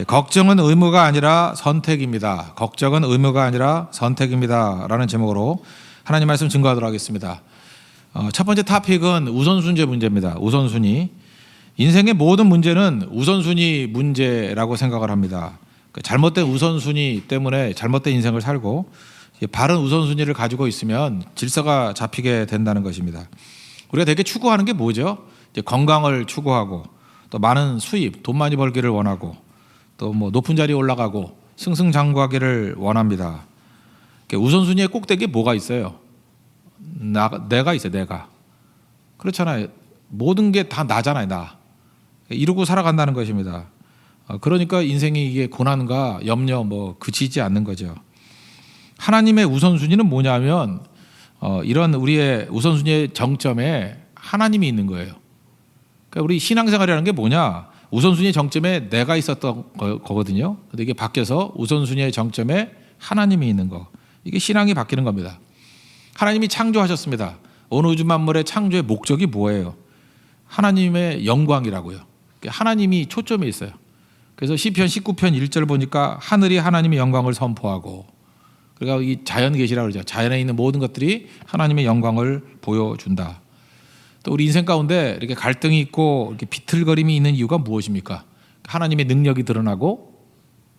걱정은 의무가 아니라 선택입니다. 걱정은 의무가 아니라 선택입니다. 라는 제목으로 하나님 말씀 증거하도록 하겠습니다. 첫 번째 토픽은 우선순위 문제입니다. 우선순위. 인생의 모든 문제는 우선순위 문제라고 생각을 합니다. 잘못된 우선순위 때문에 잘못된 인생을 살고 바른 우선순위를 가지고 있으면 질서가 잡히게 된다는 것입니다. 우리가 되게 추구하는 게 뭐죠? 이제 건강을 추구하고 또 많은 수입, 돈 많이 벌기를 원하고 또 뭐 높은 자리에 올라가고 승승장구하기를 원합니다. 우선순위의 꼭대기에 뭐가 있어요? 내가 있어요. 내가. 그렇잖아요. 모든 게 다 나잖아요. 나. 이루고 살아간다는 것입니다. 그러니까 인생이 이게 고난과 염려 그치지 않는 거죠. 하나님의 우선순위는 뭐냐면 이런 우리의 우선순위의 정점에 하나님이 있는 거예요. 그러니까 우리 신앙생활이라는 게 뭐냐? 우선순위의 정점에 내가 있었던 거거든요. 근데 이게 바뀌어서 우선순위의 정점에 하나님이 있는 거. 이게 신앙이 바뀌는 겁니다. 하나님이 창조하셨습니다. 온 우주 만물의 창조의 목적이 뭐예요? 하나님의 영광이라고요. 하나님이 초점에 있어요. 그래서 시편 19편 1절 보니까 하늘이 하나님의 영광을 선포하고, 그러니까 이 자연 계시라고 그러죠. 자연에 있는 모든 것들이 하나님의 영광을 보여준다. 또 우리 인생 가운데 이렇게 갈등이 있고 이렇게 비틀거림이 있는 이유가 무엇입니까? 하나님의 능력이 드러나고,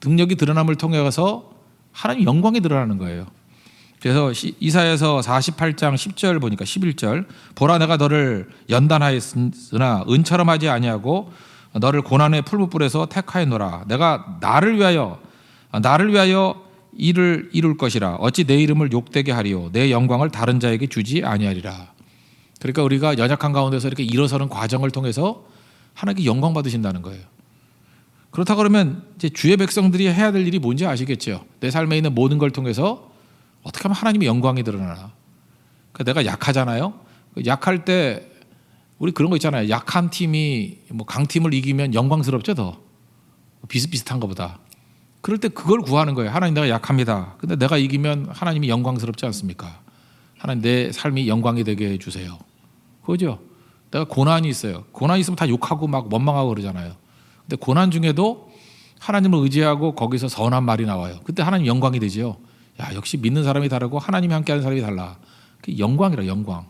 능력이 드러남을 통해서 하나님 영광이 드러나는 거예요. 그래서 이사야서 48장 10절 보니까 11절, 보라 내가 너를 연단하였으나 은처럼 하지 아니하고 너를 고난의 풀무불에서 택하였노라. 내가 나를 위하여 일을 이룰 것이라. 어찌 내 이름을 욕되게 하리요 내 영광을 다른 자에게 주지 아니하리라. 그러니까 우리가 연약한 가운데서 이렇게 일어서는 과정을 통해서 하나님께 영광 받으신다는 거예요. 그렇다 그러면 이제 주의 백성들이 해야 될 일이 뭔지 아시겠죠? 내 삶에 있는 모든 걸 통해서 어떻게 하면 하나님의 영광이 드러나나? 그러니까 내가 약하잖아요. 약할 때 우리 그런 거 있잖아요. 약한 팀이 강팀을 이기면 영광스럽죠, 더. 비슷비슷한 것보다. 그럴 때 그걸 구하는 거예요. 하나님, 내가 약합니다. 근데 내가 이기면 하나님이 영광스럽지 않습니까? 하나님, 내 삶이 영광이 되게 해주세요. 그죠? 내가 고난이 있어요. 고난이 있으면 다 욕하고 막 원망하고 그러잖아요. 근데 고난 중에도 하나님을 의지하고 거기서 선한 말이 나와요. 그때 하나님 영광이 되죠. 야, 역시 믿는 사람이 다르고 하나님이 함께하는 사람이 달라. 그게 영광이라, 영광.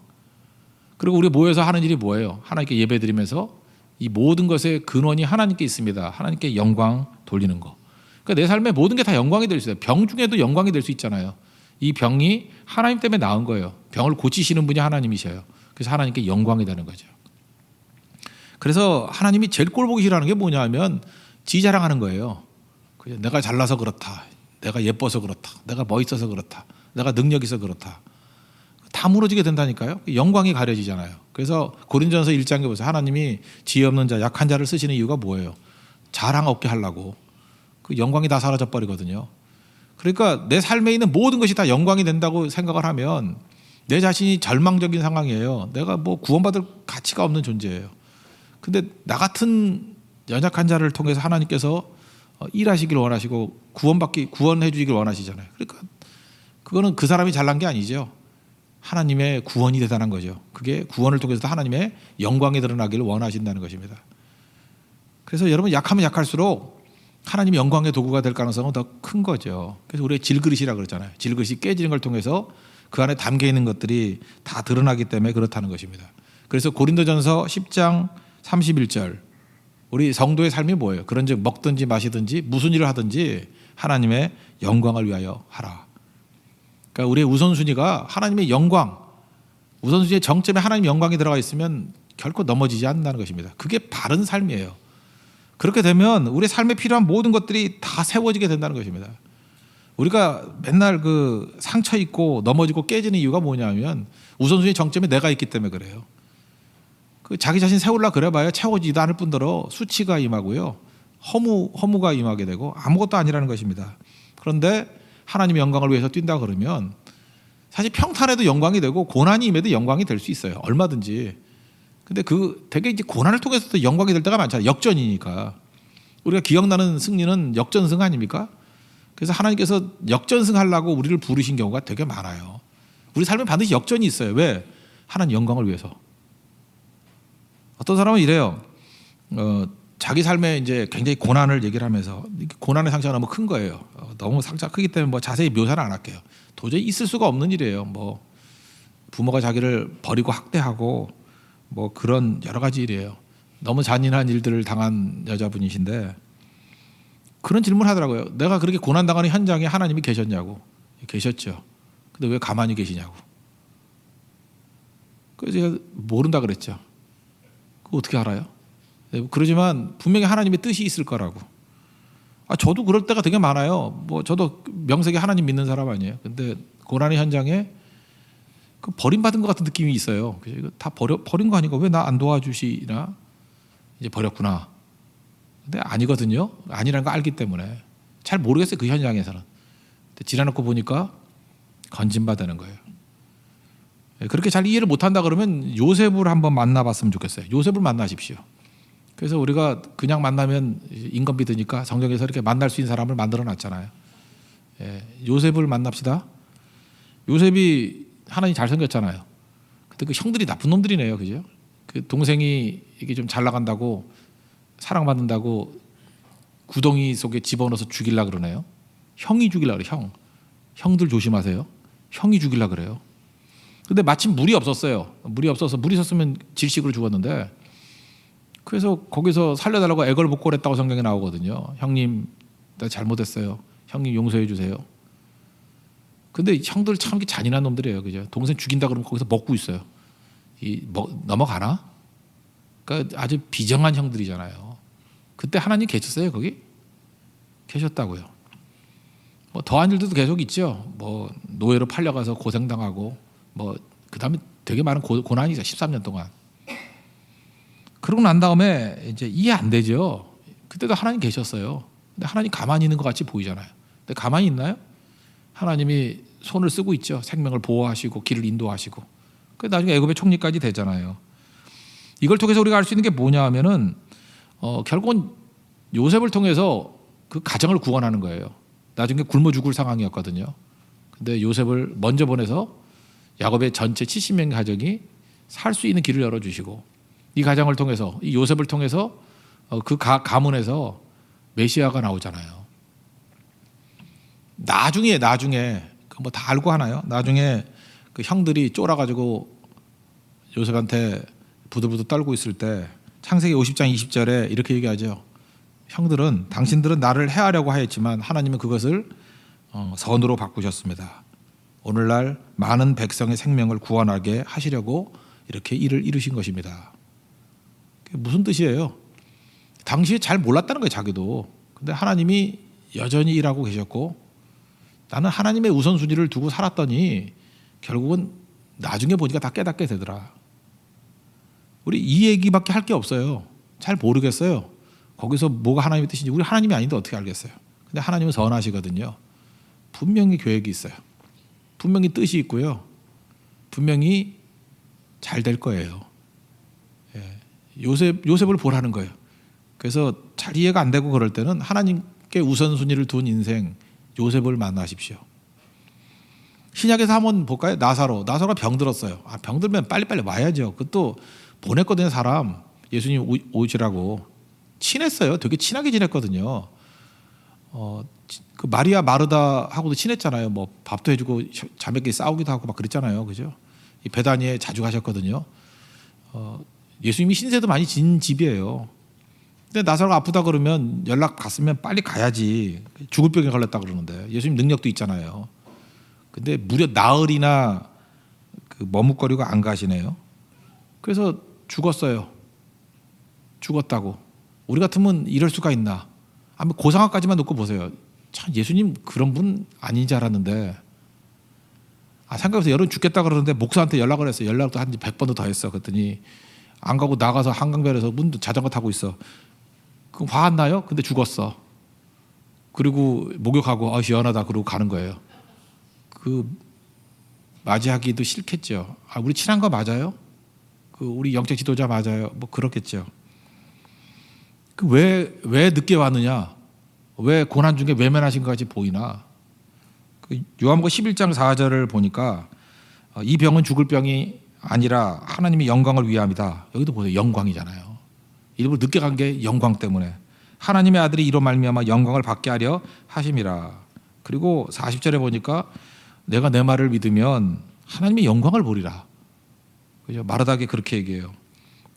그리고 우리 모여서 하는 일이 뭐예요? 하나님께 예배드리면서 이 모든 것의 근원이 하나님께 있습니다. 하나님께 영광 돌리는 거. 그러니까 내 삶에 모든 게 다 영광이 될 수 있어요. 병 중에도 영광이 될 수 있잖아요. 이 병이 하나님 때문에 나은 거예요. 병을 고치시는 분이 하나님이셔요. 그래서 하나님께 영광이 되는 거죠. 그래서 하나님이 제일 꼴보기 싫어하는 게 뭐냐면 지 자랑하는 거예요. 내가 잘나서 그렇다. 내가 예뻐서 그렇다. 내가 멋있어서 그렇다. 내가 능력 있어서 그렇다. 다 무너지게 된다니까요. 영광이 가려지잖아요. 그래서 고린도전서 1장에 보세요. 하나님이 지혜 없는 자, 약한 자를 쓰시는 이유가 뭐예요? 자랑 없게 하려고. 그 영광이 다 사라져 버리거든요. 그러니까 내 삶에 있는 모든 것이 다 영광이 된다고 생각을 하면 내 자신이 절망적인 상황이에요. 내가 구원받을 가치가 없는 존재예요. 근데 나 같은 연약한 자를 통해서 하나님께서 일하시길 원하시고 구원해 주시길 원하시잖아요. 그러니까 그거는 그 사람이 잘난 게 아니죠. 하나님의 구원이 대단한 거죠. 그게 구원을 통해서 하나님의 영광이 드러나기를 원하신다는 것입니다. 그래서 여러분, 약하면 약할수록 하나님의 영광의 도구가 될 가능성은 더 큰 거죠. 그래서 우리의 질그릇이라 그러잖아요. 질그릇이 깨지는 걸 통해서 그 안에 담겨 있는 것들이 다 드러나기 때문에 그렇다는 것입니다. 그래서 고린도전서 10장 31절, 우리 성도의 삶이 뭐예요? 그런즉 먹든지 마시든지 무슨 일을 하든지 하나님의 영광을 위하여 하라. 그러니까 우리의 우선순위가 하나님의 영광, 우선순위의 정점에 하나님의 영광이 들어가 있으면 결코 넘어지지 않는다는 것입니다. 그게 바른 삶이에요. 그렇게 되면 우리 삶에 필요한 모든 것들이 다 세워지게 된다는 것입니다. 우리가 맨날 상처 있고 넘어지고 깨지는 이유가 뭐냐면 우선순위 정점에 내가 있기 때문에 그래요. 자기 자신 세우려고 그래봐야 채워지지도 않을 뿐더러 수치가 임하고요, 허무가 임하게 되고 아무것도 아니라는 것입니다. 그런데 하나님의 영광을 위해서 뛴다 그러면 사실 평탄에도 영광이 되고 고난이 임해도 영광이 될 수 있어요. 얼마든지. 근데 되게 이제 고난을 통해서도 영광이 될 때가 많잖아요. 역전이니까. 우리가 기억나는 승리는 역전승 아닙니까? 그래서 하나님께서 역전승하려고 우리를 부르신 경우가 되게 많아요. 우리 삶에 반드시 역전이 있어요. 왜? 하나님 영광을 위해서. 어떤 사람은 이래요. 자기 삶에 이제 굉장히 고난을 얘기를 하면서 고난의 상처가 너무 큰 거예요. 너무 상처가 크기 때문에 뭐 자세히 묘사를 안 할게요. 도저히 있을 수가 없는 일이에요. 뭐 부모가 자기를 버리고 학대하고 뭐 그런 여러 가지 일이에요. 너무 잔인한 일들을 당한 여자분이신데 그런 질문하더라고요. 내가 그렇게 고난 당하는 현장에 하나님이 계셨냐고. 계셨죠. 근데 왜 가만히 계시냐고. 그래서 제가 모른다 그랬죠. 그거 어떻게 알아요? 그러지만 분명히 하나님의 뜻이 있을 거라고. 저도 그럴 때가 되게 많아요. 뭐 저도 명색이 하나님 믿는 사람 아니에요. 근데 고난의 현장에 그 버림받은 것 같은 느낌이 있어요. 그래서 이거 다 버린 거 아닌가? 왜 나 안 도와주시나? 이제 버렸구나. 근데 아니거든요. 아니라는 거 알기 때문에 잘 모르겠어요. 그 현장에서는. 근데 지나놓고 보니까 건진받는 거예요. 그렇게 잘 이해를 못한다 그러면 요셉을 한번 만나봤으면 좋겠어요. 요셉을 만나십시오. 그래서 우리가 그냥 만나면 인건비 드니까 성경에서 이렇게 만날 수 있는 사람을 만들어 놨잖아요. 요셉을 만납시다. 요셉이 하나님 잘생겼잖아요. 근데 그 형들이 나쁜 놈들이네요. 그죠? 그 동생이 이게 좀 잘 나간다고 사랑받는다고 구덩이 속에 집어넣어서 죽이려고 그러네요. 형이 죽이려고 그래요. 형들 조심하세요. 형이 죽이려고 그래요. 근데 마침 물이 없었어요. 물이 없어서 물이 있었으면 질식으로 죽었는데 그래서 거기서 살려달라고 애걸복걸했다고 성경에 나오거든요. 형님 나 잘못했어요. 형님 용서해 주세요. 근데 형들 참 잔인한 놈들이에요. 그죠? 동생 죽인다 그러면 거기서 먹고 있어요. 넘어가나? 그러니까 아주 비정한 형들이잖아요. 그때 하나님 계셨어요 거기? 계셨다고요. 뭐 더한 일들도 계속 있죠. 뭐 노예로 팔려가서 고생당하고 뭐 그다음에 되게 많은 고난이 있어요. 13년 동안. 그러고 난 다음에 이제 이해 안 되죠. 그때도 하나님 계셨어요. 근데 하나님 가만히 있는 것 같이 보이잖아요. 근데 가만히 있나요? 하나님이 손을 쓰고 있죠. 생명을 보호하시고 길을 인도하시고. 그 나중에 애굽의 총리까지 되잖아요. 이걸 통해서 우리가 알 수 있는 게 뭐냐 하면은 결국은 요셉을 통해서 그 가정을 구원하는 거예요. 나중에 굶어 죽을 상황이었거든요. 근데 요셉을 먼저 보내서 야곱의 전체 70명 가정이 살 수 있는 길을 열어주시고 이 가정을 통해서 이 요셉을 통해서 그 가문에서 메시아가 나오잖아요. 나중에 그 뭐 다 알고 하나요? 나중에 그 형들이 쫄아가지고 요셉한테 부들부들 떨고 있을 때 창세기 50장 20절에 이렇게 얘기하죠. 형들은 당신들은 나를 해하려고 하였지만 하나님은 그것을 선으로 바꾸셨습니다. 오늘날 많은 백성의 생명을 구원하게 하시려고 이렇게 일을 이루신 것입니다. 그게 무슨 뜻이에요? 당시에 잘 몰랐다는 거예요. 자기도. 근데 하나님이 여전히 일하고 계셨고 나는 하나님의 우선순위를 두고 살았더니 결국은 나중에 보니까 다 깨닫게 되더라. 우리 이 얘기밖에 할 게 없어요. 잘 모르겠어요. 거기서 뭐가 하나님의 뜻인지 우리 하나님이 아닌데 어떻게 알겠어요. 근데 하나님은 선하시거든요. 분명히 계획이 있어요. 분명히 뜻이 있고요. 분명히 잘 될 거예요. 요셉을 보라는 거예요. 그래서 잘 이해가 안 되고 그럴 때는 하나님께 우선순위를 둔 인생 요셉을 만나십시오. 신약에서 한번 볼까요? 나사로가 병들었어요. 병들면 빨리빨리 와야죠. 그것도 보냈거든요. 사람 예수님 오시라고 친했어요. 되게 친하게 지냈거든요. 그 마리아 마르다하고도 친했잖아요. 뭐 밥도 해주고 자매끼리 싸우기도 하고 막 그랬잖아요. 그죠? 이 베다니에 자주 가셨거든요. 예수님이 신세도 많이 진 집이에요. 근데 나사로가 아프다 그러면 연락 갔으면 빨리 가야지. 죽을 병에 걸렸다 그러는데 예수님 능력도 있잖아요. 근데 무려 나흘이나 그 머뭇거리고 안 가시네요. 그래서 죽었다고. 우리 같으면 이럴 수가 있나? 아마 고상학까지만 놓고 보세요. 참 예수님 그런 분 아닌지 알았는데 생각해서 여러분 죽겠다 그러는데 목사한테 연락을 했어요. 연락도 한 100번도 더 했어. 그랬더니 안 가고 나가서 한강변에서 문도 자전거 타고 있어. 그럼 화 안 나요? 근데 죽었어. 그리고 목욕하고 시원하다 그러고 가는 거예요. 그 맞이하기도 싫겠죠. 우리 친한 거 맞아요? 그 우리 영적 지도자 맞아요? 뭐 그렇겠죠. 그 왜 늦게 왔느냐? 왜 고난 중에 외면하신 것 같이 보이나? 그 요한복음 11장 4절을 보니까 이 병은 죽을 병이 아니라 하나님의 영광을 위함이다. 여기도 보세요. 영광이잖아요. 일부 늦게 간 게 영광 때문에 하나님의 아들이 이로 말미암아 영광을 받게 하려 하심이라. 그리고 40절에 보니까 내가 내 말을 믿으면 하나님의 영광을 보리라. 그죠? 마르다게 그렇게 얘기해요.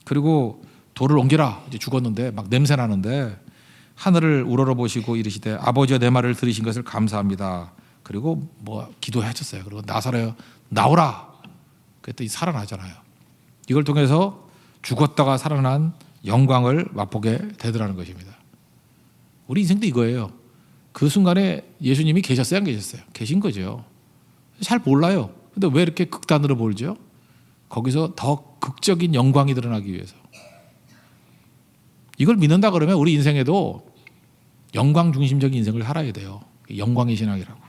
그리고 돌을 옮기라. 이제 죽었는데 막 냄새 나는데 하늘을 우러러 보시고 이르시되 아버지여 내 말을 들으신 것을 감사합니다. 그리고 뭐 기도하셨어요. 그리고 나사로야 나오라. 그랬더니 살아나잖아요. 이걸 통해서 죽었다가 살아난 영광을 맛보게 되더라는 것입니다. 우리 인생도 이거예요. 그 순간에 예수님이 계셨어요, 안 계셨어요? 계신 거죠. 잘 몰라요. 근데 왜 이렇게 극단으로 보죠? 거기서 더 극적인 영광이 드러나기 위해서. 이걸 믿는다 그러면 우리 인생에도 영광 중심적인 인생을 살아야 돼요. 영광의 신앙이라고.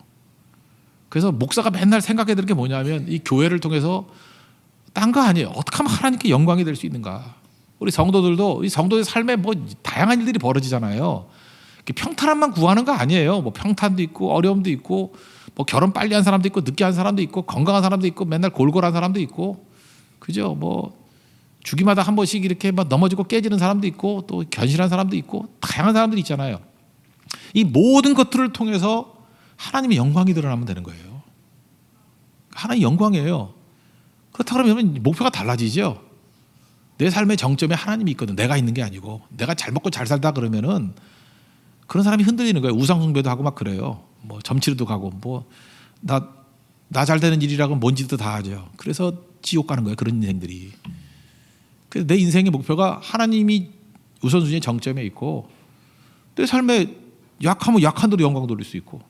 그래서 목사가 맨날 생각해야 될 게 뭐냐면 이 교회를 통해서 딴 거 아니에요. 어떻게 하면 하나님께 영광이 될 수 있는가. 우리 성도들도 이 성도의 삶에 뭐 다양한 일들이 벌어지잖아요. 평탄함만 구하는 거 아니에요. 뭐 평탄도 있고 어려움도 있고 뭐 결혼 빨리 한 사람도 있고 늦게 한 사람도 있고 건강한 사람도 있고 맨날 골골한 사람도 있고 그죠? 뭐 주기마다 한 번씩 이렇게 막 넘어지고 깨지는 사람도 있고 또 견실한 사람도 있고 다양한 사람들이 있잖아요. 이 모든 것들을 통해서 하나님의 영광이 드러나면 되는 거예요. 하나님의 영광이에요. 그렇다 그러면 목표가 달라지죠. 내 삶의 정점에 하나님이 있거든. 내가 있는 게 아니고 내가 잘 먹고 잘 살다 그러면은 그런 사람이 흔들리는 거예요. 우상숭배도 하고 막 그래요. 뭐 점치료도 가고 뭐 나 잘 되는 일이라고 뭔 짓도 다 하죠. 그래서 지옥 가는 거예요. 그런 인생들이. 그래서 내 인생의 목표가 하나님이 우선순위의 정점에 있고 내 삶에 약하면 약한 대로 영광 돌릴 수 있고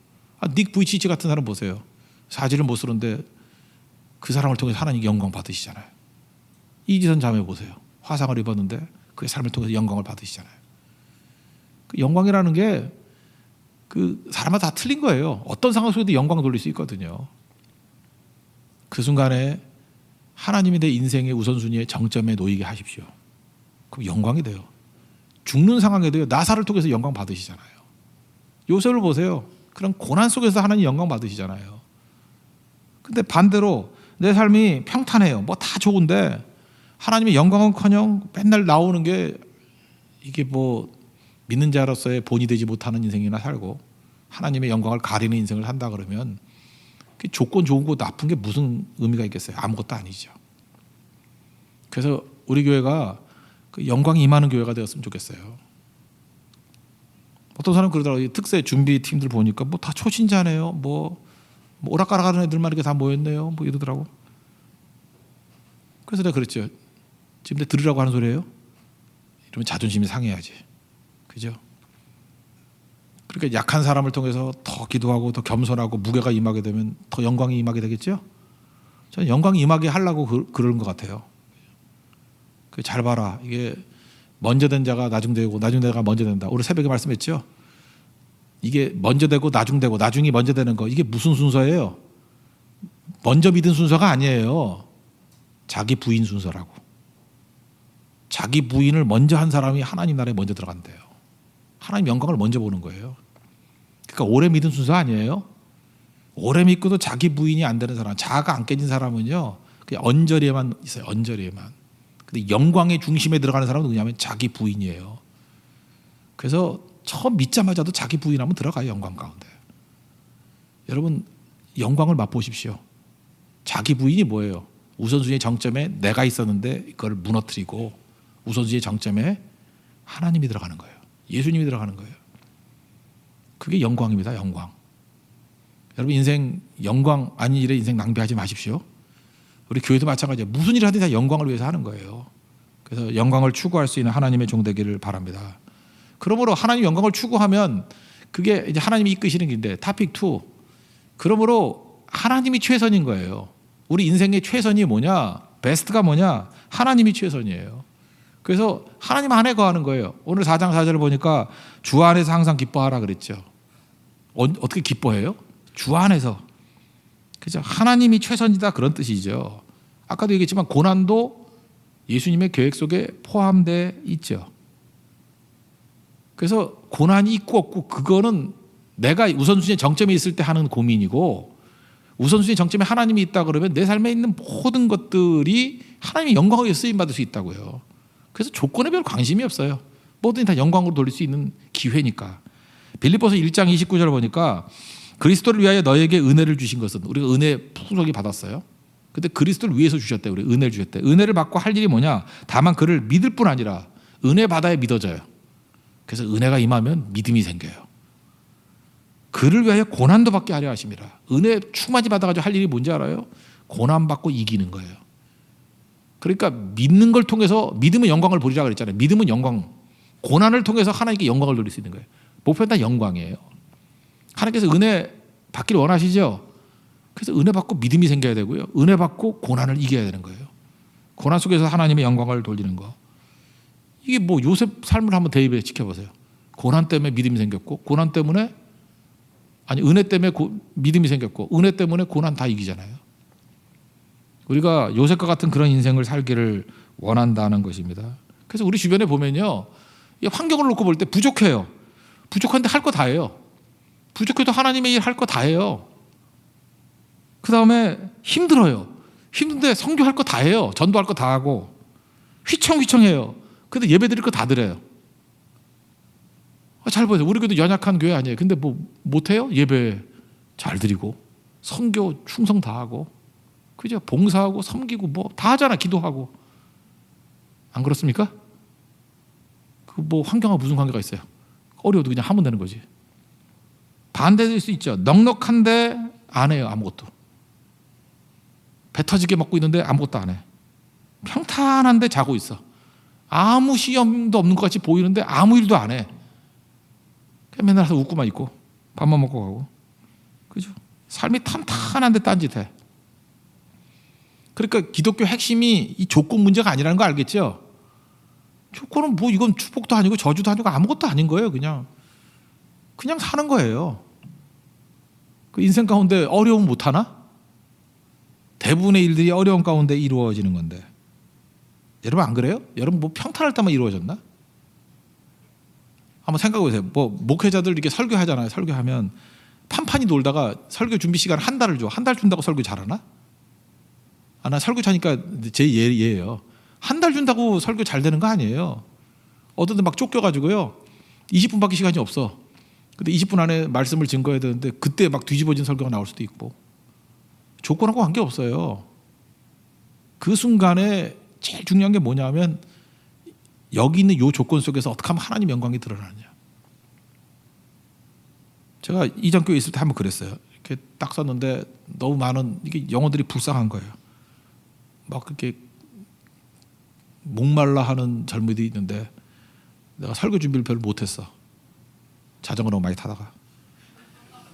닉 부이치치 같은 사람 보세요. 사지를 못 쓰는데 그 사람을 통해서 하나님 영광 받으시잖아요. 이지선 자매 보세요. 화상을 입었는데 그의 삶을 통해서 영광을 받으시잖아요. 그 영광이라는 게 그 사람마다 다 틀린 거예요. 어떤 상황 속에도 영광 돌릴 수 있거든요. 그 순간에 하나님이 내 인생의 우선순위의 정점에 놓이게 하십시오. 그럼 영광이 돼요. 죽는 상황에도요. 나사를 통해서 영광 받으시잖아요. 요셉을 보세요. 그런 고난 속에서 하나님 영광 받으시잖아요. 근데 반대로 내 삶이 평탄해요. 뭐 다 좋은데 하나님의 영광은커녕 맨날 나오는 게 이게 뭐 믿는 자로서의 본이 되지 못하는 인생이나 살고 하나님의 영광을 가리는 인생을 산다 그러면 조건 좋은 거 나쁜 게 무슨 의미가 있겠어요? 아무것도 아니죠. 그래서 우리 교회가 그 영광이 임하는 교회가 되었으면 좋겠어요. 어떤 사람 그러더라고요. 특세 준비 팀들 보니까 뭐 다 초신자네요. 뭐 오락가락하는 애들만 이렇게 다 모였네요. 뭐 이러더라고. 그래서 내가 그랬죠. 지금 내 들으라고 하는 소리예요? 이러면 자존심이 상해야지. 그죠? 그러니까 약한 사람을 통해서 더 기도하고 더 겸손하고 무게가 임하게 되면 더 영광이 임하게 되겠죠? 저는 영광이 임하게 하려고 그러는 것 같아요. 잘 봐라. 이게 먼저 된 자가 나중되고 나중된 자가 먼저 된다. 오늘 새벽에 말씀했죠? 이게 먼저 되고 나중되고 나중이 먼저 되는 거 이게 무슨 순서예요? 먼저 믿은 순서가 아니에요. 자기 부인 순서라고. 자기 부인을 먼저 한 사람이 하나님 나라에 먼저 들어간대요. 하나님 영광을 먼저 보는 거예요. 그러니까 오래 믿은 순서 아니에요. 오래 믿고도 자기 부인이 안 되는 사람, 자아가 안 깨진 사람은요 그냥 언저리에만 있어요. 언저리에만. 근데 영광의 중심에 들어가는 사람은 누구냐면 자기 부인이에요. 그래서 처음 믿자마자도 자기 부인하면 들어가요. 영광 가운데. 여러분 영광을 맛보십시오. 자기 부인이 뭐예요? 우선순위의 정점에 내가 있었는데 그걸 무너뜨리고 우선순위의 정점에 하나님이 들어가는 거예요. 예수님이 들어가는 거예요. 그게 영광입니다. 영광. 여러분 인생 영광 아닌 일에 인생 낭비하지 마십시오. 우리 교회도 마찬가지예요. 무슨 일을 하든 다 영광을 위해서 하는 거예요. 그래서 영광을 추구할 수 있는 하나님의 종 되기를 바랍니다. 그러므로 하나님 영광을 추구하면 그게 이제 하나님이 이끄시는 길인데 토픽 2. 그러므로 하나님이 최선인 거예요. 우리 인생의 최선이 뭐냐? 베스트가 뭐냐? 하나님이 최선이에요. 그래서 하나님 안에 거하는 거예요. 오늘 4장 4절을 보니까 주 안에서 항상 기뻐하라 그랬죠. 어떻게 기뻐해요? 주 안에서. 그죠? 하나님이 최선이다 그런 뜻이죠. 아까도 얘기했지만 고난도 예수님의 계획 속에 포함되어 있죠. 그래서 고난이 있고 없고 그거는 내가 우선순위의 정점에 있을 때 하는 고민이고 우선순위의 정점에 하나님이 있다 그러면 내 삶에 있는 모든 것들이 하나님의 영광을 쓰임 받을 수 있다고요. 그래서 조건에 별 관심이 없어요. 뭐든지 다 영광으로 돌릴 수 있는 기회니까. 빌립보서 1장 29절 보니까 그리스도를 위하여 너에게 은혜를 주신 것은, 우리가 은혜 풍성히 받았어요. 근데 그리스도를 위해서 주셨대. 우리 은혜를 주셨대. 은혜를 받고 할 일이 뭐냐? 다만 그를 믿을 뿐 아니라 은혜 받아야 믿어져요. 그래서 은혜가 임하면 믿음이 생겨요. 그를 위하여 고난도 받게 하려 하심이라. 은혜 충만히 받아가지고 할 일이 뭔지 알아요? 고난 받고 이기는 거예요. 그러니까 믿는 걸 통해서, 믿음은 영광을 보리라 그랬잖아요. 믿음은 영광, 고난을 통해서 하나님께 영광을 돌릴 수 있는 거예요. 목표는 다 영광이에요. 하나님께서 은혜 받기를 원하시죠? 그래서 은혜 받고 믿음이 생겨야 되고요. 은혜 받고 고난을 이겨야 되는 거예요. 고난 속에서 하나님의 영광을 돌리는 거. 이게 뭐 요셉 삶을 한번 대입해 지켜보세요. 고난 때문에 믿음이 생겼고, 고난 때문에, 아니 은혜 때문에 믿음이 생겼고, 은혜 때문에 고난 다 이기잖아요. 우리가 요셉과 같은 그런 인생을 살기를 원한다는 것입니다. 그래서 우리 주변에 보면요, 이 환경을 놓고 볼 때 부족해요. 부족한데 할 거 다 해요. 부족해도 하나님의 일 할 거 다 해요. 그 다음에 힘들어요. 힘든데 선교할 거 다 해요. 전도할 거 다 하고 휘청휘청해요. 근데 예배 드릴 거 다 드려요. 잘 보세요. 우리 교회도 연약한 교회 아니에요. 근데 뭐 못해요? 예배 잘 드리고 선교 충성 다 하고, 그죠? 봉사하고 섬기고 뭐 다 하잖아. 기도하고. 안 그렇습니까? 그 뭐 환경과 무슨 관계가 있어요? 어려워도 그냥 하면 되는 거지. 반대될 수 있죠. 넉넉한데 안 해요. 아무것도. 배 터지게 먹고 있는데 아무것도 안 해. 평탄한데 자고 있어. 아무 시험도 없는 것 같이 보이는데 아무 일도 안 해. 그냥 맨날 가서 웃고만 있고 밥만 먹고 가고. 그죠? 삶이 탄탄한데 딴짓해. 그러니까 기독교 핵심이 이 조건 문제가 아니라는 거 알겠죠? 조건은 뭐 이건 축복도 아니고 저주도 아니고 아무것도 아닌 거예요. 그냥 사는 거예요. 그 인생 가운데 어려움 못 하나? 대부분의 일들이 어려운 가운데 이루어지는 건데, 여러분 안 그래요? 여러분 뭐 평탄할 때만 이루어졌나? 한번 생각해 보세요. 뭐 목회자들 이렇게 설교하잖아요. 설교하면 판판이 놀다가 설교 준비 시간 한 달을 줘. 한 달 준다고 설교 잘하나? 아, 나 설교 자니까 제 예예요. 한 달 준다고 설교 잘 되는 거 아니에요. 어떤 데 막 쫓겨가지고요, 20분밖에 시간이 없어. 근데 20분 안에 말씀을 증거해야 되는데 그때 막 뒤집어진 설교가 나올 수도 있고. 조건하고 관계없어요. 그 순간에 제일 중요한 게 뭐냐면, 여기 있는 이 조건 속에서 어떻게 하면 하나님 영광이 드러나느냐. 제가 이전 교회 있을 때 한번 그랬어요. 이렇게 딱 썼는데 너무 많은 이게 영어들이 불쌍한 거예요. 막 그렇게 목말라 하는 젊은이들이 있는데 내가 설교 준비를 별로 못했어. 자전거로 많이 타다가.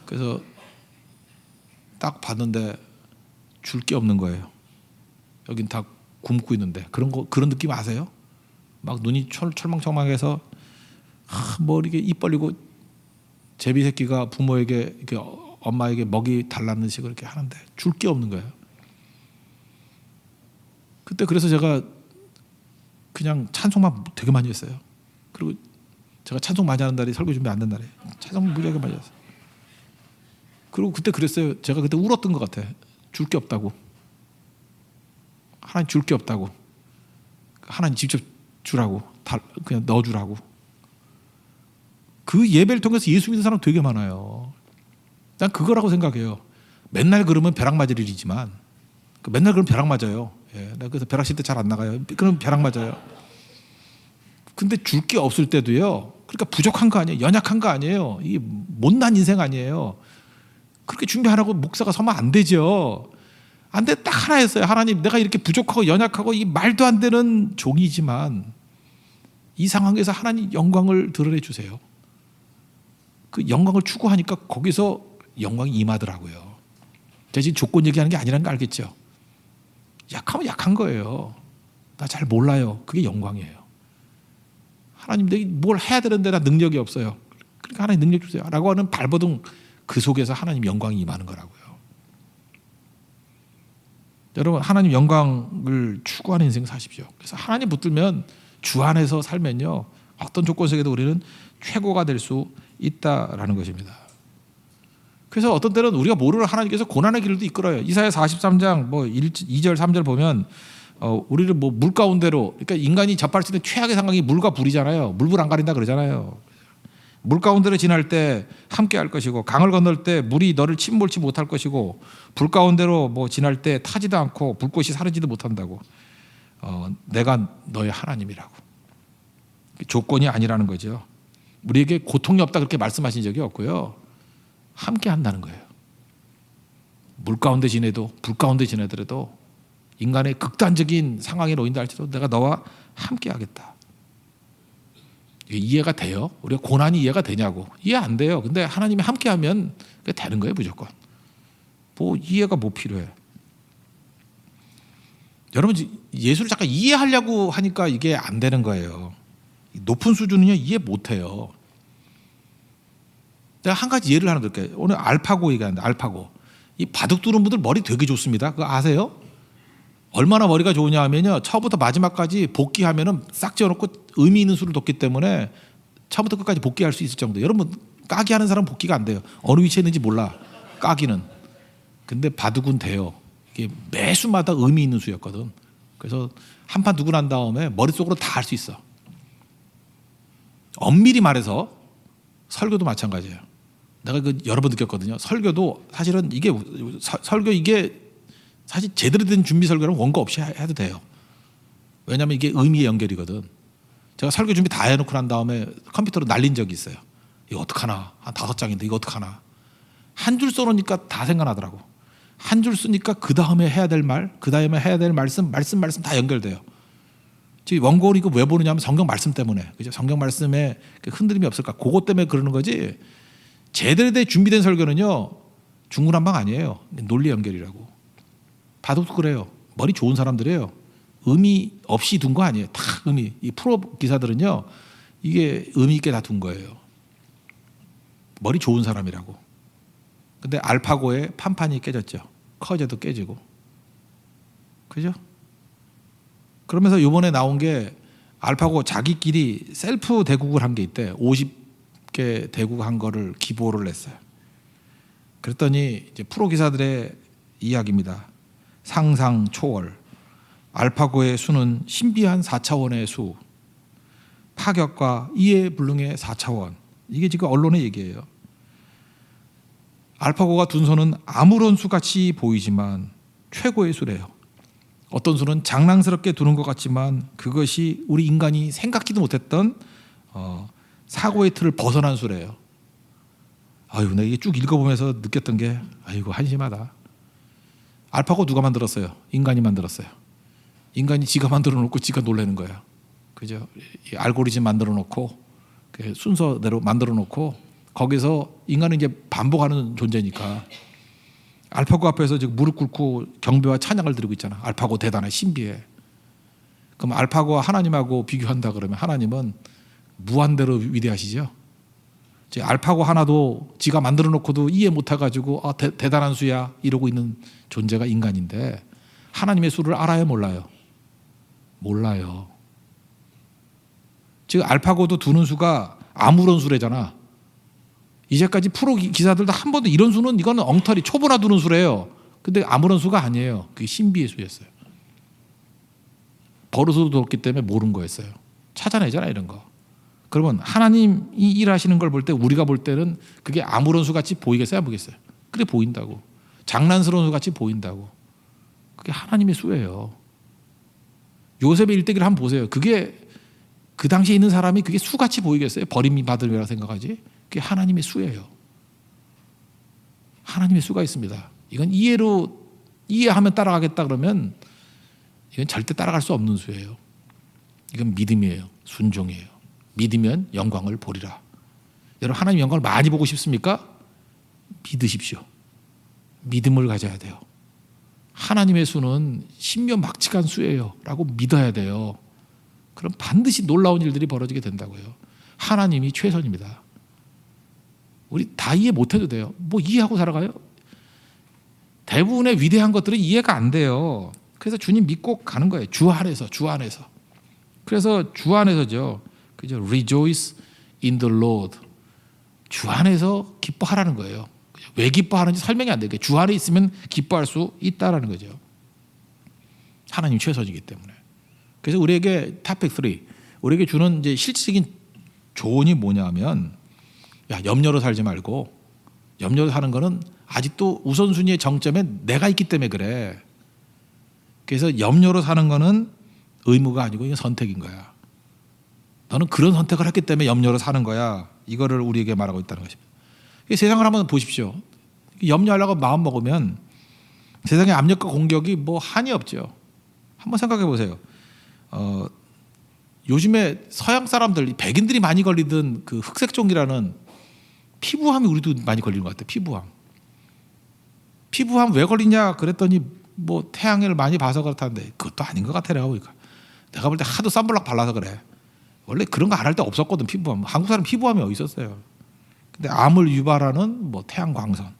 그래서 딱 봤는데 줄 게 없는 거예요. 여긴 다 굶고 있는데. 그런 느낌 아세요? 막 눈이 철망철망해서 뭐 이렇게 입 벌리고 제비 새끼가 부모에게 이렇게 엄마에게 먹이 달라는 식으로 이렇게 하는데 줄 게 없는 거예요. 그때 그래서 제가 그냥 찬송만 되게 많이 했어요. 그리고 제가 찬송 많이 하는 날이 설교 준비 안 된 날에 찬송 무지하게 많이 했어요. 그리고 그때 그랬어요. 제가 그때 울었던 것 같아. 줄 게 없다고. 하나님 줄 게 없다고. 하나님 직접 주라고. 그냥 넣어주라고. 그 예배를 통해서 예수 믿는 사람 되게 많아요. 난 그거라고 생각해요. 맨날 그러면 벼락 맞을 일이지만, 맨날 그러면 벼락 맞아요. 예, 그래서 벼락 칠 때 잘 안 나가요. 그럼 벼락 맞아요. 근데 줄 게 없을 때도요, 그러니까 부족한 거 아니에요. 연약한 거 아니에요. 이게 못난 인생 아니에요. 그렇게 준비하라고 목사가 서면 안 되죠. 안 돼. 딱 하나 했어요. 하나님, 내가 이렇게 부족하고 연약하고 이 말도 안 되는 종이지만 이 상황에서 하나님 영광을 드러내 주세요. 그 영광을 추구하니까 거기서 영광이 임하더라고요. 제가 지금 조건 얘기하는 게 아니라는 거 알겠죠? 약하면 약한 거예요. 나 잘 몰라요. 그게 영광이에요. 하나님, 내가 뭘 해야 되는데 나 능력이 없어요. 그러니까 하나님 능력 주세요 라고 하는 발버둥, 그 속에서 하나님 영광이 임하는 거라고요. 여러분, 하나님 영광을 추구하는 인생 사십시오. 그래서 하나님 붙들면, 주 안에서 살면요, 어떤 조건 속에도 우리는 최고가 될 수 있다라는 것입니다. 그래서 어떤 때는 우리가 모르는 하나님께서 고난의 길도 이끌어요. 이사야 43장 2절 3절 보면 우리를 뭐 물 가운데로, 그러니까 인간이 접할 수 있는 최악의 상황이 물과 불이잖아요. 물불 안 가린다 그러잖아요. 물 가운데로 지날 때 함께 할 것이고, 강을 건널 때 물이 너를 침몰치 못할 것이고, 불 가운데로 뭐 지날 때 타지도 않고 불꽃이 사르지도 못한다고. 내가 너의 하나님이라고. 조건이 아니라는 거죠. 우리에게 고통이 없다 그렇게 말씀하신 적이 없고요. 함께 한다는 거예요. 물 가운데 지내도 불 가운데 지내더라도 인간의 극단적인 상황에 놓인다 할지라도 내가 너와 함께 하겠다. 이게 이해가 돼요? 우리가 고난이 이해가 되냐고. 이해 안 돼요. 근데 하나님이 함께 하면 그게 되는 거예요, 무조건. 뭐 이해가 뭐 필요해. 여러분, 예수를 잠깐 이해하려고 하니까 이게 안 되는 거예요. 높은 수준은요 이해 못해요. 내가 한 가지 예를 하나 들게요. 오늘 알파고 얘기하는데, 알파고. 이 바둑 두는 분들 머리 되게 좋습니다. 그거 아세요? 얼마나 머리가 좋으냐 하면요, 처음부터 마지막까지 복귀하면은 싹 지어놓고 의미 있는 수를 뒀기 때문에 처음부터 끝까지 복귀할 수 있을 정도. 여러분, 까기 하는 사람 복귀가 안 돼요. 어느 위치에 있는지 몰라, 까기는. 근데 바둑은 돼요. 이게 매 수마다 의미 있는 수였거든. 그래서 한 판 두고 난 다음에 머릿속으로 다 할 수 있어. 엄밀히 말해서 설교도 마찬가지예요. 내가 그 여러 번 느꼈거든요. 설교도 사실은 이게 설교 이게 사실 제대로 된 준비 설교는 원고 없이 해도 돼요. 왜냐하면 이게 의미의 연결이거든. 제가 설교 준비 다 해놓고 난 다음에 컴퓨터로 날린 적이 있어요. 이거 어떡하나, 한 5장인데 이거 어떡하나. 한 줄 써놓으니까 다 생각나더라고. 한 줄 쓰니까 그 다음에 해야 될 말, 그 다음에 해야 될 말씀 다 연결돼요. 지금 원고를 이거 왜 보느냐면 성경 말씀 때문에. 그죠? 성경 말씀에 흔들림이 없을까? 그것 때문에 그러는 거지. 제대로 된 준비된 설교는요, 중구난방 아니에요. 논리 연결이라고. 바둑도 그래요. 머리 좋은 사람들이에요. 의미 없이 둔 거 아니에요. 다 의미. 이 프로 기사들은요, 이게 의미 있게 다 둔 거예요. 머리 좋은 사람이라고. 근데 알파고의 판판이 깨졌죠. 커제도 깨지고. 그죠? 그러면서 이번에 나온 게 알파고 자기끼리 셀프 대국을 한 게 있대. 50개 대국 한 거를 기보를 냈어요. 그랬더니 이제 프로 기사들의 이야기입니다. 상상 초월. 알파고의 수는 신비한 4차원의 수. 파격과 이해불능의 4차원. 이게 지금 언론의 얘기예요. 알파고가 둔 수는 아무런 수같이 보이지만 최고의 수래요. 어떤 수는 장난스럽게 두는 것 같지만 그것이 우리 인간이 생각지도 못했던 사고의 틀을 벗어난 수래요. 아유, 내가 이게 쭉 읽어보면서 느꼈던 게, 아이고 한심하다. 알파고 누가 만들었어요? 인간이 만들었어요. 인간이 지가 만들어 놓고 지가 놀라는 거야. 그죠? 이 알고리즘 만들어 놓고 순서대로 만들어 놓고 거기서 인간은 이제 반복하는 존재니까 알파고 앞에서 지금 무릎 꿇고 경배와 찬양을 드리고 있잖아. 알파고 대단해, 신비해. 그럼 알파고와 하나님하고 비교한다 그러면 하나님은 무한대로 위대하시죠. 알파고 하나도 지가 만들어 놓고도 이해 못해가지고 대단한 수야 이러고 있는 존재가 인간인데, 하나님의 수를 알아요, 몰라요? 몰라요. 지금 알파고도 두는 수가 아무런 수래잖아. 이제까지 프로 기사들도 한 번도 이런 수는, 이거는 엉터리 초보나 두는 수래요. 근데 아무런 수가 아니에요. 그게 신비의 수였어요. 버릇으로 뒀기 때문에 모르는 거였어요. 찾아내잖아, 이런 거. 그러면 하나님이 일하시는 걸 볼 때, 우리가 볼 때는 그게 아무런 수같이 보이겠어요, 안 보이겠어요? 그래 보인다고. 장난스러운 수같이 보인다고. 그게 하나님의 수예요. 요셉의 일대기를 한번 보세요. 그게 그 당시에 있는 사람이 그게 수같이 보이겠어요? 버림받으리라 생각하지? 그게 하나님의 수예요. 하나님의 수가 있습니다. 이건 이해하면 따라가겠다 그러면 이건 절대 따라갈 수 없는 수예요. 이건 믿음이에요. 순종이에요. 믿으면 영광을 보리라. 여러분, 하나님 영광을 많이 보고 싶습니까? 믿으십시오. 믿음을 가져야 돼요. 하나님의 수는 신묘막측한 수예요 라고 믿어야 돼요. 그럼 반드시 놀라운 일들이 벌어지게 된다고요. 하나님이 최선입니다. 우리 다 이해 못해도 돼요. 뭐 이해하고 살아가요? 대부분의 위대한 것들은 이해가 안 돼요. 그래서 주님 믿고 가는 거예요. 주 안에서. 그래서 주 안에서죠. 그죠? Rejoice in the Lord. 주 안에서 기뻐하라는 거예요. 왜 기뻐하는지 설명이 안 돼요. 주 안에 있으면 기뻐할 수 있다라는 거죠. 하나님 최선이기 때문에. 그래서 우리에게 탑픽 3, 우리에게 주는 이제 실질적인 조언이 뭐냐면, 야, 염려로 살지 말고, 염려로 사는 거는 아직도 우선순위의 정점에 내가 있기 때문에 그래. 그래서 염려로 사는 거는 의무가 아니고 이건 선택인 거야. 너는 그런 선택을 했기 때문에 염려로 사는 거야. 이거를 우리에게 말하고 있다는 것입니다. 세상을 한번 보십시오. 염려하려고 마음 먹으면 세상의 압력과 공격이 뭐 한이 없죠. 한번 생각해 보세요. 요즘에 서양 사람들, 백인들이 많이 걸리던 그 흑색종이라는 피부암이 우리도 많이 걸리는 것 같아요. 피부암 왜 걸리냐 그랬더니 뭐 태양을 많이 봐서 그렇다는데 그것도 아닌 것 같아. 내가 보니까 내가 볼 때 하도 선블록 발라서 그래. 원래 그런 거 안 할 때 없었거든. 피부암. 한국 사람 피부암이 어디 있었어요. 근데 암을 유발하는 뭐 태양 광선,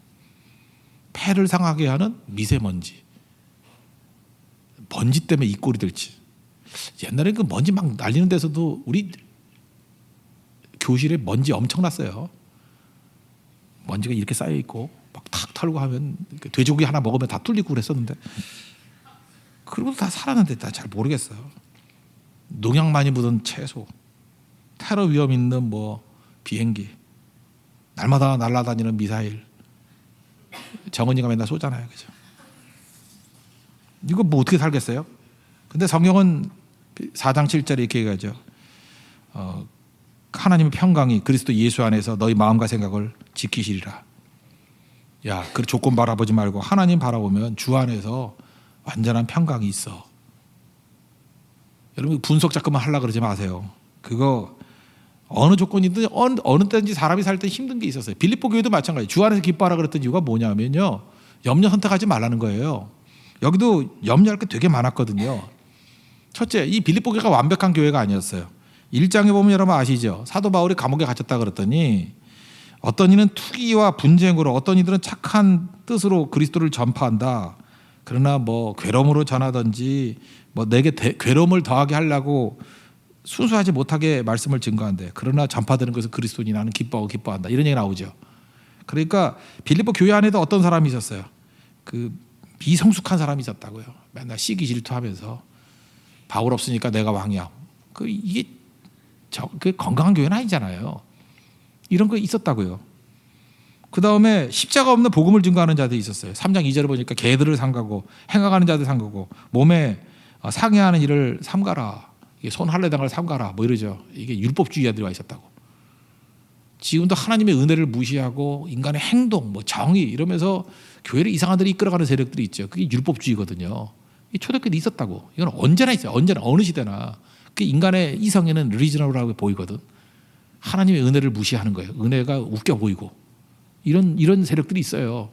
폐를 상하게 하는 미세먼지, 먼지 때문에 이 꼴이 될지. 옛날에 그 먼지 막 날리는 데서도 우리 교실에 먼지 엄청 났어요. 먼지가 이렇게 쌓여 있고 막 탁 털고 하면 돼지고기 하나 먹으면 다 뚫리고 그랬었는데, 그리고 다 살았는데 다 잘 모르겠어요. 농약 많이 묻은 채소, 테러 위험 있는 뭐 비행기, 날마다 날아다니는 미사일, 정은이가 맨날 쏘잖아요, 그죠? 이거 뭐 어떻게 살겠어요? 근데 성경은 4장 7절에 이렇게 얘기하죠. 하나님의 평강이 그리스도 예수 안에서 너희 마음과 생각을 지키시리라. 야, 그 조건 바라보지 말고 하나님 바라보면 주 안에서 완전한 평강이 있어. 여러분 분석 자꾸만 하려고 그러지 마세요. 그거 어느 조건이든 어느 때든지 사람이 살 때 힘든 게 있었어요. 빌립보 교회도 마찬가지. 주 안에서 기뻐하라 그랬던 이유가 뭐냐면요, 염려 선택하지 말라는 거예요. 여기도 염려할 게 되게 많았거든요. 첫째, 이 빌립보 교회가 완벽한 교회가 아니었어요. 1장에 보면 여러분 아시죠? 사도 바울이 감옥에 갇혔다 그랬더니 어떤 이는 투기와 분쟁으로, 어떤 이들은 착한 뜻으로 그리스도를 전파한다. 그러나 뭐 괴로움으로 전하든지 뭐 내게 괴로움을 더하게 하려고 순수하지 못하게 말씀을 증거한대. 그러나 전파되는 것은 그리스도니 나는 기뻐한다. 이런 얘기 나오죠. 그러니까 빌립보 교회 안에도 어떤 사람이 있었어요. 그 비성숙한 사람이 있었다고요. 맨날 시기 질투하면서 바울 없으니까 내가 왕이야. 이게 그 건강한 교회는 아니잖아요. 이런 거 있었다고요. 그 다음에 십자가 없는 복음을 증거하는 자들이 있었어요. 3장 2절을 보니까 개들을 삼가고 행하가는 자들 삼가고 몸에 상해하는 일을 삼가라. 손 할례당을 삼가라. 뭐 이러죠. 이게 율법주의자들이 와 있었다고. 지금도 하나님의 은혜를 무시하고 인간의 행동, 뭐 정의 이러면서 교회를 이상한 데로 이끌어가는 세력들이 있죠. 그게 율법주의거든요. 이 초대교회도 있었다고. 이건 언제나 있어요. 언제나 어느 시대나. 그 인간의 이성에는 리저널하게 보이거든. 하나님의 은혜를 무시하는 거예요. 은혜가 웃겨 보이고 이런 세력들이 있어요.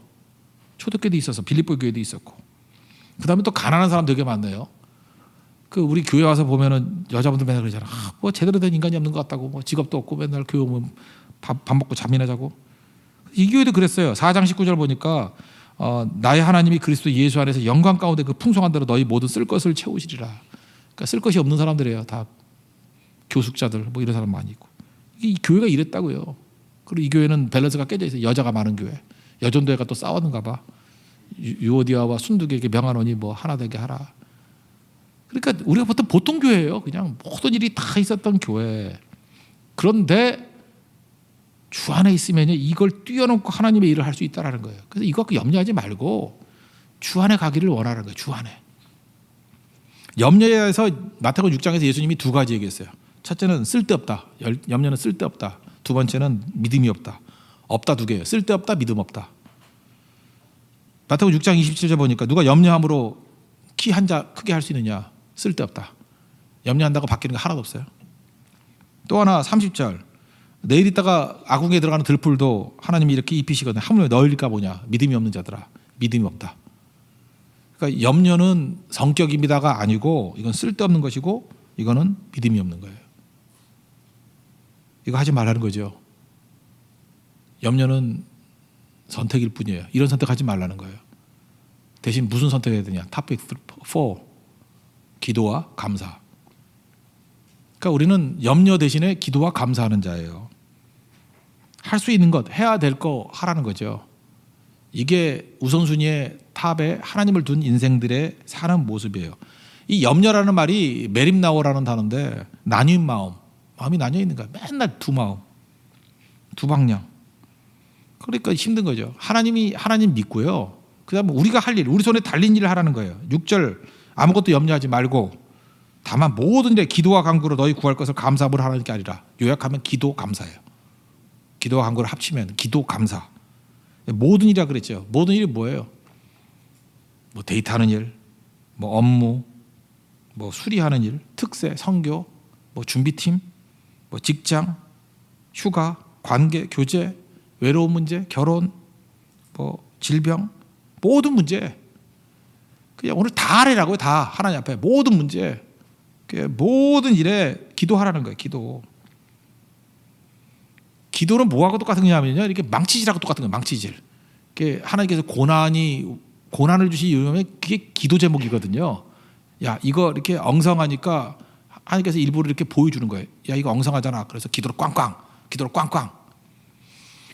초대교회도 있어서 빌립보 교회도 있었고, 그 다음에 또 가난한 사람 되게 많네요. 그 우리 교회 와서 보면은 여자분들 맨날 그러잖아. 뭐 제대로 된 인간이 없는 것 같다고, 뭐 직업도 없고 맨날 교회 오면 밥 먹고 잠이나 자고. 이 교회도 그랬어요. 4장 19절 보니까 나의 하나님이 그리스도 예수 안에서 영광 가운데 그 풍성한 대로 너희 모든 쓸 것을 채우시리라. 그러니까 쓸 것이 없는 사람들이에요. 다 교숙자들 뭐 이런 사람 많이 있고. 이 교회가 이랬다고요. 그리고 이 교회는 밸런스가 깨져 있어요. 여자가 많은 교회. 여전도회가 또 싸웠는가 봐. 유오디아와 순두개에게 명하노니 뭐 하나 되게 하라. 그러니까 우리가 보통 교회예요. 그냥 모든 일이 다 있었던 교회. 그런데 주 안에 있으면 이걸 뛰어넘고 하나님의 일을 할 수 있다는 거예요. 그래서 이거 갖고 염려하지 말고 주 안에 가기를 원하는 거예요. 주 안에. 염려에서 마태복음 6장에서 예수님이 두 가지 얘기했어요. 첫째는 쓸데없다. 염려는 쓸데없다. 두 번째는 믿음이 없다. 없다 두 개예요. 쓸데없다, 믿음 없다. 마태복음 6장 27절 보니까 누가 염려함으로 키 한 자 크게 할 수 있느냐? 쓸데없다. 염려한다고 바뀌는 게 하나도 없어요. 또 하나 30절. 내일 있다가 아궁이에 들어가는 들풀도 하나님이 이렇게 입히시거든요. 하물며 너희일까 보냐? 믿음이 없는 자들아. 믿음이 없다. 그러니까 염려는 성격입니다가 아니고 이건 쓸데없는 것이고 이거는 믿음이 없는 거예요. 이거 하지 말라는 거죠. 염려는 선택일 뿐이에요. 이런 선택하지 말라는 거예요. 대신 무슨 선택해야 되냐? 탑픽 4. 기도와 감사. 그러니까 우리는 염려 대신에 기도와 감사하는 자예요. 할 수 있는 것, 해야 될 거 하라는 거죠. 이게 우선순위의 탑에 하나님을 둔 인생들의 사는 모습이에요. 이 염려라는 말이 메림나오라는 단어인데 나뉜 마음, 마음이 나뉘어 있는 거야. 맨날 두 마음, 두 방향. 그러니까 힘든 거죠. 하나님 믿고요. 그다음에 우리가 할 일, 우리 손에 달린 일을 하라는 거예요. 6절 아무것도 염려하지 말고 다만 모든 일에 기도와 간구로 너희 구할 것을 감사함으로 하라는 게 아니라 요약하면 기도 감사예요. 기도와 간구를 합치면 기도 감사. 모든 일이라 그랬죠. 모든 일이 뭐예요? 뭐 데이트하는 일, 뭐 업무, 뭐 수리하는 일, 특세, 선교, 뭐 준비팀, 뭐 직장, 휴가, 관계, 교제, 외로운 문제, 결혼, 뭐 질병, 모든 문제. 그냥 오늘 다 하라고요. 다 하나님 앞에 모든 문제, 모든 일에 기도하라는 거예요. 기도는 뭐하고 똑같은 거냐면요, 이렇게 망치질하고 똑같은 거예요. 망치질. 하나님께서 고난을 주시면 그게 기도 제목이거든요. 야, 이거 이렇게 엉성하니까 하나님께서 일부러 이렇게 보여주는 거예요. 야, 이거 엉성하잖아. 그래서 기도를 꽝꽝.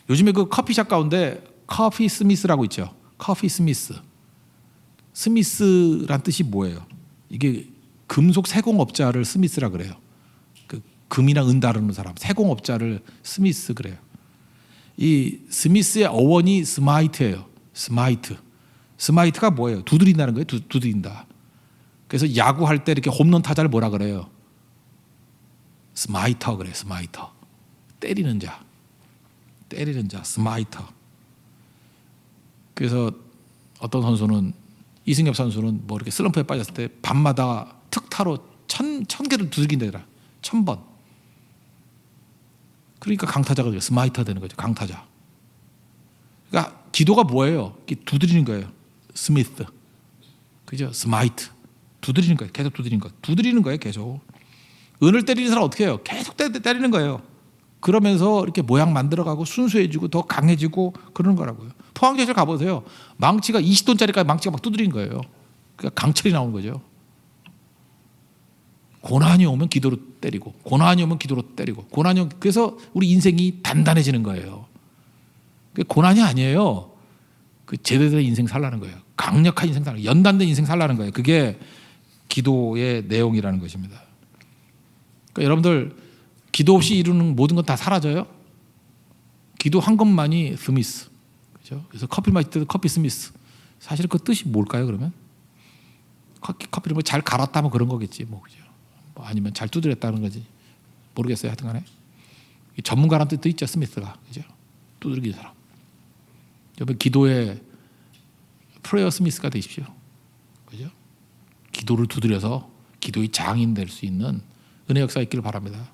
요즘에 그 커피숍 가운데 커피 스미스라고 있죠. 커피 스미스. 스미스란 뜻이 뭐예요? 이게 금속 세공업자를 스미스라 그래요. 그 금이나 은 다루는 사람, 세공업자를 스미스 그래요. 이 스미스의 어원이 스마이트예요. 스마이트가 뭐예요? 두드린다는 거예요. 두드린다. 그래서 야구할 때 이렇게 홈런 타자를 뭐라 그래요? 스마이터 그래요. 스마이터. 때리는 자, 스마이터. 그래서 어떤 선수는, 이승엽 선수는 뭐 이렇게 슬럼프에 빠졌을 때 밤마다 특타로 천 개를 두들긴다더라. 1000번. 그러니까 강타자가 돼요. 스마이터 되는 거죠. 강타자. 그러니까 기도가 뭐예요? 두드리는 거예요. 스미스. 그죠? 스마이트. 두드리는 거예요. 계속 두드리는 거. 두드리는 거예요. 계속. 은을 때리는 사람 어떻게 해요? 계속 때리는 거예요. 그러면서 이렇게 모양 만들어가고 순수해지고 더 강해지고 그러는 거라고요. 포항제철 가보세요. 망치가 20돈짜리까지 망치가 막 두드리는 거예요. 그러니까 강철이 나오는 거죠. 고난이 오면 기도로 때리고, 고난이 오면 기도로 때리고, 그래서 우리 인생이 단단해지는 거예요. 고난이 아니에요. 그 제대로 된 인생 살라는 거예요. 강력한 인생 살라는 거예요. 연단된 인생 살라는 거예요. 그게 기도의 내용이라는 것입니다. 그러니까 여러분들 기도 없이 이루는 모든 건 다 사라져요. 기도한 것만이 스미스. 그렇죠? 그래서 커피 마실 때도 커피 스미스. 사실 그 뜻이 뭘까요? 그러면 커피를 뭐 잘 갈았다면 그런 거겠지. 뭐 그죠? 뭐 아니면 잘 두드렸다는 거지. 모르겠어요. 하여튼간에 전문가라는 뜻도 있죠. 스미스가. 그죠? 두드리는 사람. 여러분 기도의 프레어 스미스가 되십시오. 그죠? 기도를 두드려서 기도의 장인 될 수 있는 은혜 역사가 있기를 바랍니다.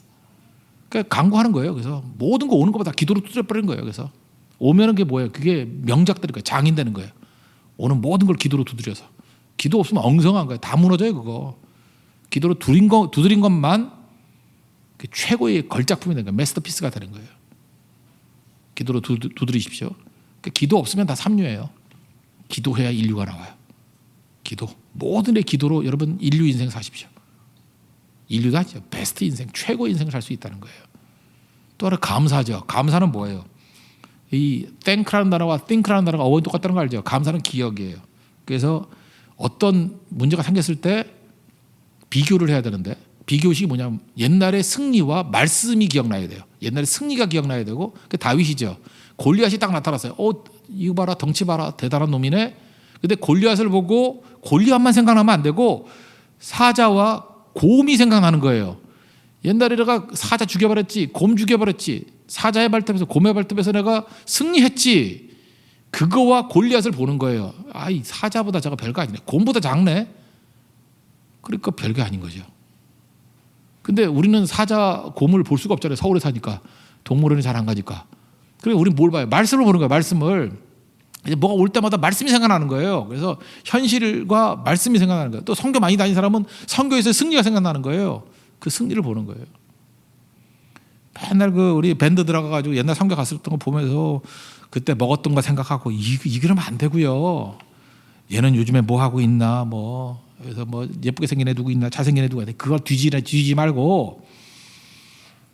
그러니까 강구하는 거예요. 그래서 모든 거 오는 것보다 기도로 두드려 버리는 거예요. 그래서 오면은 그게 뭐예요? 그게 명작들인 거예요. 장인 되는 거예요. 오는 모든 걸 기도로 두드려서. 기도 없으면 엉성한 거예요. 다 무너져요. 그거. 기도로 두드린 것만 최고의 걸작품이 되는 거예요. 마스터피스가 되는 거예요. 기도로 두드리십시오. 그러니까 기도 없으면 다 삼류예요. 기도해야 인류가 나와요. 기도. 모든 의 기도로 여러분 인류 인생 사십시오. 인류가 아니죠. 베스트 인생, 최고 인생을 살 수 있다는 거예요. 또 하나 감사죠. 감사는 뭐예요? 이 thank라는 단어와 think라는 단어가 어원이 똑같다는 거 알죠? 감사는 기억이에요. 그래서 어떤 문제가 생겼을 때 비교를 해야 되는데, 비교식이 뭐냐면 옛날의 승리와 말씀이 기억나야 돼요. 옛날에 승리가 기억나야 되고, 그 다윗이죠. 골리앗이 딱 나타났어요. 이거 봐라, 덩치 봐라, 대단한 놈이네. 근데 골리앗을 보고 골리앗만 생각나면 안 되고 사자와 곰이 생각나는 거예요. 옛날에 내가 사자 죽여버렸지, 곰 죽여버렸지, 사자의 발톱에서 곰의 발톱에서 내가 승리했지. 그거와 골리앗을 보는 거예요. 이 사자보다 저거 별거 아니네. 곰보다 작네. 그러니까 별게 아닌 거죠. 근데 우리는 사자, 곰을 볼 수가 없잖아요. 서울에 사니까. 동물원에 잘 안 가니까. 그리고 우리는 뭘 봐요? 말씀을 보는 거예요. 말씀을. 이제 뭐가 올 때마다 말씀이 생각나는 거예요. 그래서 현실과 말씀이 생각나는 거예요. 또 선교 많이 다닌 사람은 선교에서 승리가 생각나는 거예요. 그 승리를 보는 거예요. 맨날 우리 밴드 들어가가지고 옛날 선교 갔었던 거 보면서 그때 먹었던 거 생각하고 이러면 안 되고요. 얘는 요즘에 뭐 하고 있나, 그래서 예쁘게 생긴 애 누구 있나, 잘생긴 애 누구 있나, 그걸 뒤지지 말고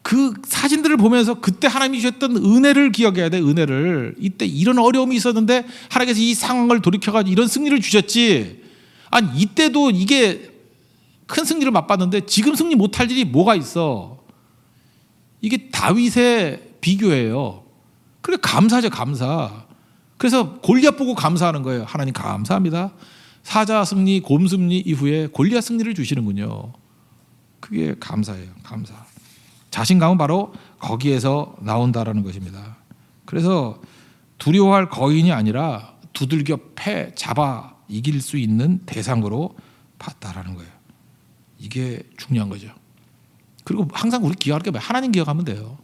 그 사진들을 보면서 그때 하나님이 주셨던 은혜를 기억해야 돼. 은혜를. 이때 이런 어려움이 있었는데 하나님께서 이 상황을 돌이켜가지고 이런 승리를 주셨지. 아니 이때도 이게 큰 승리를 맛봤는데 지금 승리 못할 일이 뭐가 있어? 이게 다윗의 비교예요. 그래 감사죠, 감사. 그래서 골리앗 보고 감사하는 거예요. 하나님 감사합니다. 사자 승리, 곰 승리 이후에 골리앗 승리를 주시는군요. 그게 감사예요, 감사. 자신감은 바로 거기에서 나온다라는 것입니다. 그래서 두려워할 거인이 아니라 두들겨 패 잡아 이길 수 있는 대상으로 봤다라는 거예요. 이게 중요한 거죠. 그리고 항상 우리 기억할 게 뭐예요? 하나님 기억하면 돼요.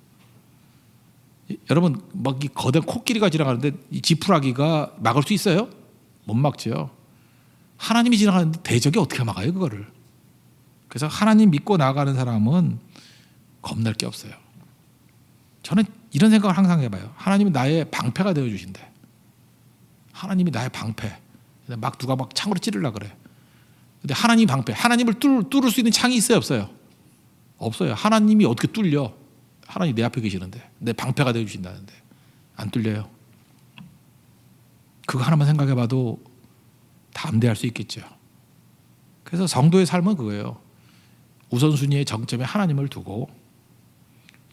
여러분 막 이 거대한 코끼리가 지나가는데 이 지푸라기가 막을 수 있어요? 못 막죠. 하나님이 지나가는데 대적이 어떻게 막아요 그거를? 그래서 하나님 믿고 나가는 사람은 겁날 게 없어요. 저는 이런 생각을 항상 해봐요. 하나님이 나의 방패가 되어 주신대. 하나님이 나의 방패. 막 누가 막 창으로 찌르려고 그래. 근데 하나님 방패, 하나님을 뚫을 수 있는 창이 있어요 없어요? 없어요. 하나님이 어떻게 뚫려? 하나님 내 앞에 계시는데, 내 방패가 되어 주신다는데 안 뚫려요. 그거 하나만 생각해봐도 담대할 수 있겠죠. 그래서 성도의 삶은 그거예요. 우선순위의 정점에 하나님을 두고,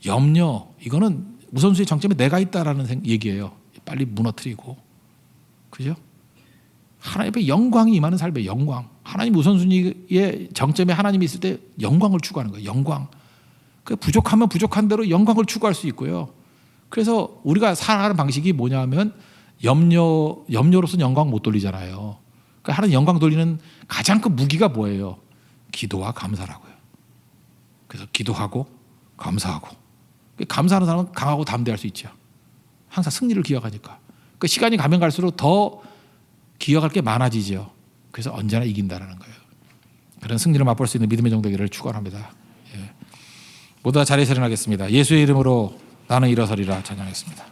염려, 이거는 우선순위 정점에 내가 있다라는 얘기예요. 빨리 무너뜨리고, 그죠? 하나님의 영광이 임하는 삶의 영광. 하나님 우선순위의 정점에 하나님이 있을 때 영광을 추구하는 거예요. 영광. 그 부족하면 부족한 대로 영광을 추구할 수 있고요. 그래서 우리가 살아가는 방식이 뭐냐면 염려로서는 영광 못 돌리잖아요. 그러니까 하나님 영광 돌리는 가장 큰 무기가 뭐예요? 기도와 감사라고요. 그래서 기도하고 감사하고, 감사하는 사람은 강하고 담대할 수 있죠. 항상 승리를 기억하니까. 그 시간이 가면 갈수록 더 기억할 게 많아지죠. 그래서 언제나 이긴다는 거예요. 그런 승리를 맛볼 수 있는 믿음의 정도기를 축원합니다. 예. 모두 다 자리에서 일어나겠습니다. 예수의 이름으로 나는 일어서리라 찬양했습니다.